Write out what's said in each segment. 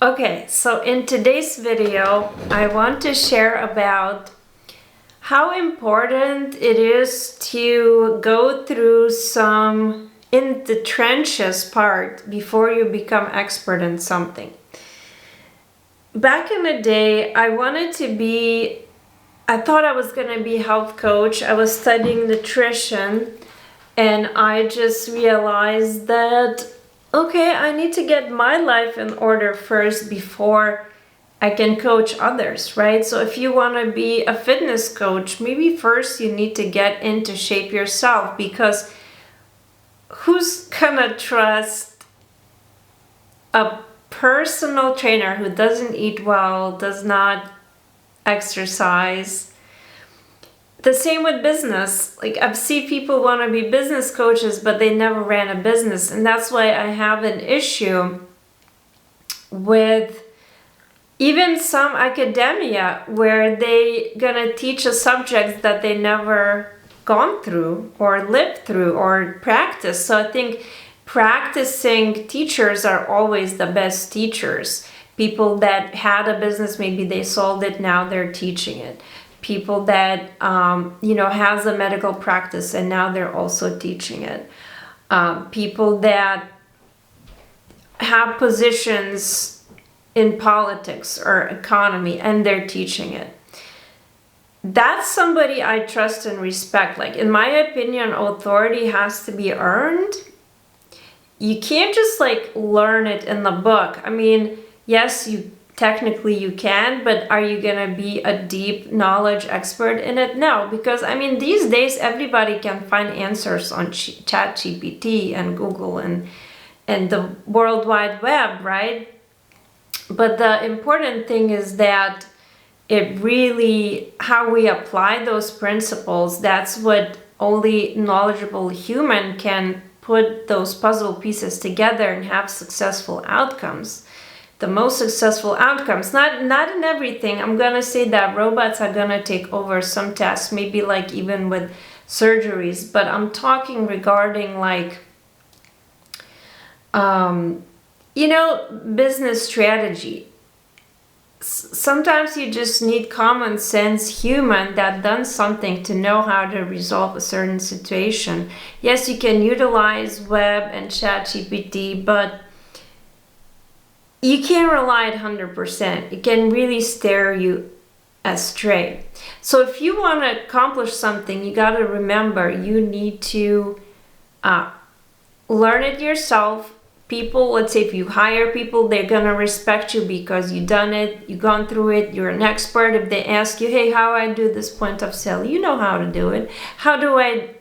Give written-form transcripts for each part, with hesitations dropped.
Okay, so in today's video, I want to share about how important it is to go through some in the trenches part before you become expert in something. Back in the day, I thought I was going to be a health coach. I was studying nutrition, and I just realized that, okay, I need to get my life in order first before I can coach others, right? So if you want to be a fitness coach, maybe first you need to get into shape yourself, because who's gonna trust a personal trainer who doesn't eat well, does not exercise? The same with business. Like, I've seen people want to be business coaches, but they never ran a business. And that's why I have an issue with even some academia where they gonna teach a subject that they never gone through or lived through or practiced. So I think practicing teachers are always the best teachers. People that had a business, maybe they sold it, now they're teaching it. People that has a medical practice and now they're also teaching it. People that have positions in politics or economy and they're teaching it. That's somebody I trust and respect. Like, in my opinion, authority has to be earned. You can't just learn it in the book. I mean, yes, technically you can, but are you gonna be a deep knowledge expert in it? No, because these days everybody can find answers on ChatGPT and Google and the World Wide Web, right? But the important thing is that it really, how we apply those principles, that's what only knowledgeable human can put those puzzle pieces together and have successful outcomes. The most successful outcomes, not in everything. I'm gonna say that robots are gonna take over some tasks, maybe even with surgeries, but I'm talking regarding business strategy. Sometimes you just need common sense human that done something to know how to resolve a certain situation. Yes, you can utilize web and ChatGPT, but you can't rely 100%. It can really steer you astray. So if you want to accomplish something, you got to remember you need to learn it yourself. People, let's say if you hire people, they're going to respect you because you've done it, you've gone through it, you're an expert. If they ask you, hey, how I do this point of sale, you know how to do it. How do I,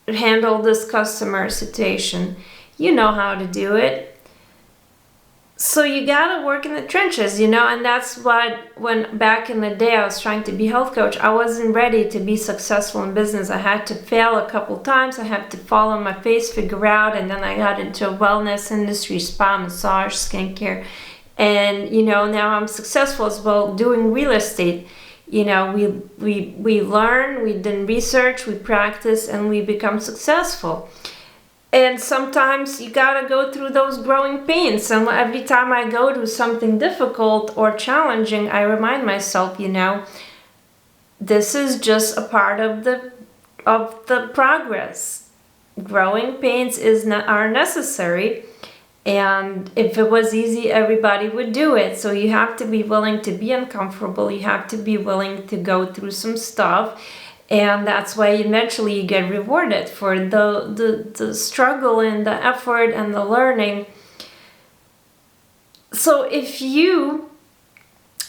handle this customer situation? You know how to do it. So you gotta work in the trenches, and that's what, when back in the day I was trying to be health coach, I wasn't ready to be successful in business. I had to fail a couple times. I had to fall on my face, figure out, and then I got into a wellness industry, spa, massage, skincare, and now I'm successful as well doing real estate. We learn, we did research, we practice, and we become successful. And sometimes you gotta go through those growing pains. And every time I go to something difficult or challenging, I remind myself, this is just a part of the progress. Growing pains are necessary. And if it was easy, everybody would do it. So you have to be willing to be uncomfortable. You have to be willing to go through some stuff. And that's why eventually you get rewarded for the struggle and the effort and the learning. So if you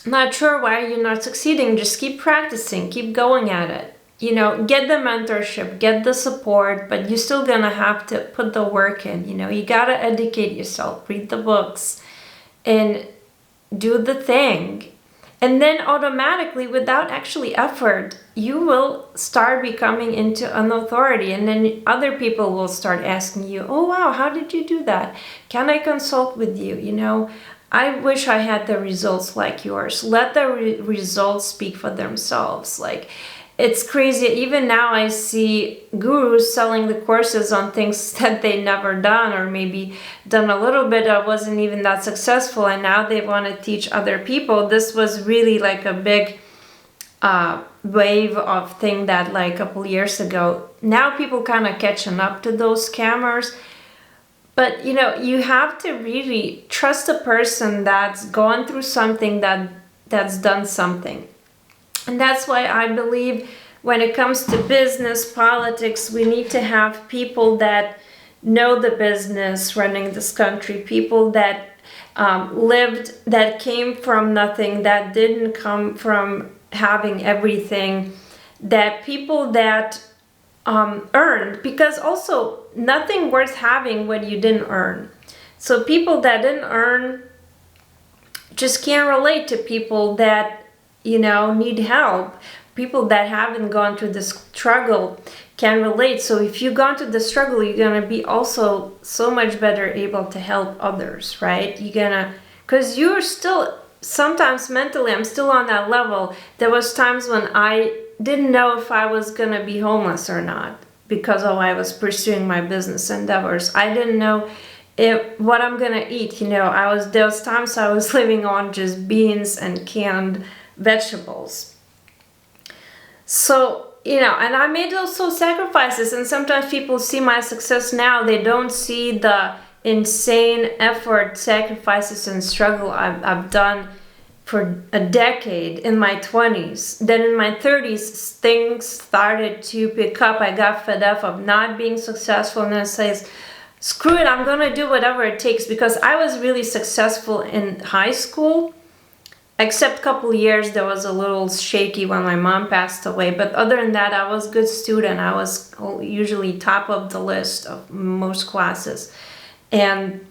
not sure why you're not succeeding, just keep practicing, keep going at it. Get the mentorship, get the support, but you're still gonna have to put the work in. You gotta educate yourself, read the books, and do the thing. And then automatically, without actually effort, you will start becoming into an authority. And then other people will start asking you, oh, wow, how did you do that? Can I consult with you? I wish I had the results like yours. Let the results speak for themselves. it's crazy. Even now I see gurus selling the courses on things that they never done, or maybe done a little bit that wasn't even that successful, and now they want to teach other people. This was really like a big wave of thing that like a couple years ago. Now people kind of catching up to those scammers. But you know, you have to really trust a person that's gone through something, that's done something. And that's why I believe when it comes to business, politics, we need to have people that know the business running this country, people that lived, that came from nothing, that didn't come from having everything, that people that earned, because also nothing worth having when you didn't earn. So people that didn't earn just can't relate to people that, you know, need help. People that haven't gone through the struggle can relate. So if you've gone through the struggle, you're gonna be also so much better able to help others, right? You're gonna, because you're still, sometimes mentally, I'm still on that level. There was times when I didn't know if I was gonna be homeless or not because I was pursuing my business endeavors. I didn't know what I'm gonna eat. You know, there was times I was living on just beans and canned vegetables. So, you know, and I made also sacrifices, and sometimes people see my success now, they don't see the insane effort, sacrifices, and struggle I've done for a decade in my 20s. Then in my 30s, things started to pick up. I got fed up of not being successful, and I says, screw it, I'm gonna do whatever it takes, because I was really successful in high school. Except a couple years that was a little shaky when my mom passed away. But other than that, I was a good student. I was usually top of the list of most classes. And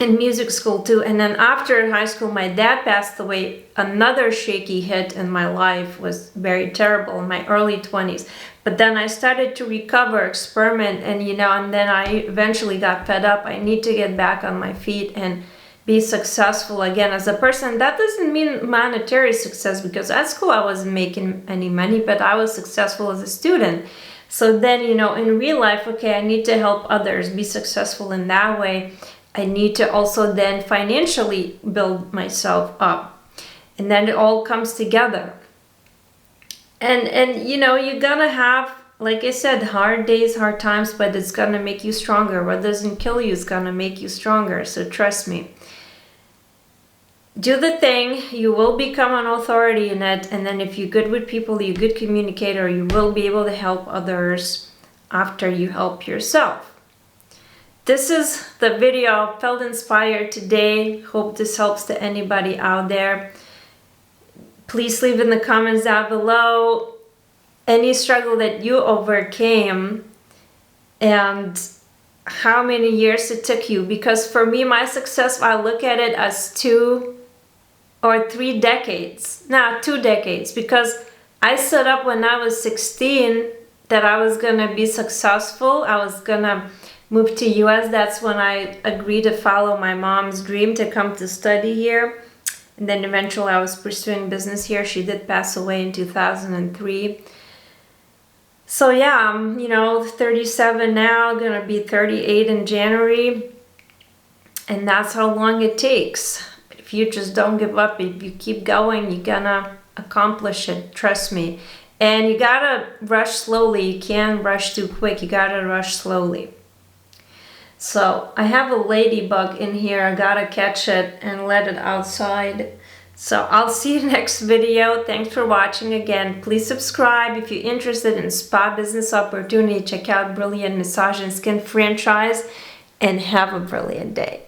in music school too. And then after high school, my dad passed away. Another shaky hit in my life, was very terrible in my early 20s. But then I started to recover, experiment, and you know, and then I eventually got fed up. I need to get back on my feet and be successful again as a person. That doesn't mean monetary success, because at school I wasn't making any money, but I was successful as a student. So then, you know, in real life, okay, I need to help others be successful in that way. I need to also then financially build myself up. And then it all comes together. And you know, you're gonna have, like I said, hard days, hard times, but it's gonna make you stronger. What doesn't kill you is gonna make you stronger. So trust me. Do the thing, you will become an authority in it, and then if you're good with people, you're a good communicator, you will be able to help others after you help yourself. This is the video. I felt inspired today. Hope this helps to anybody out there. Please leave in the comments down below any struggle that you overcame and how many years it took you. Because for me, my success, I look at it as 2 or 3 decades. Now, 2 decades, because I set up when I was 16 that I was gonna be successful. I was gonna move to US. That's when I agreed to follow my mom's dream to come to study here. And then eventually I was pursuing business here. She did pass away in 2003. So yeah, I'm, you know, 37 now, gonna be 38 in January. And that's how long it takes. If you just don't give up, if you keep going, you're gonna accomplish it, trust me. And you gotta rush slowly. You can't rush too quick, you gotta rush slowly. So I have a ladybug in here. I gotta catch it and let it outside. So I'll see you next video. Thanks for watching again. Please subscribe if you're interested in spa business opportunity. Check out Brilliant Massage and Skin franchise, and have a brilliant day.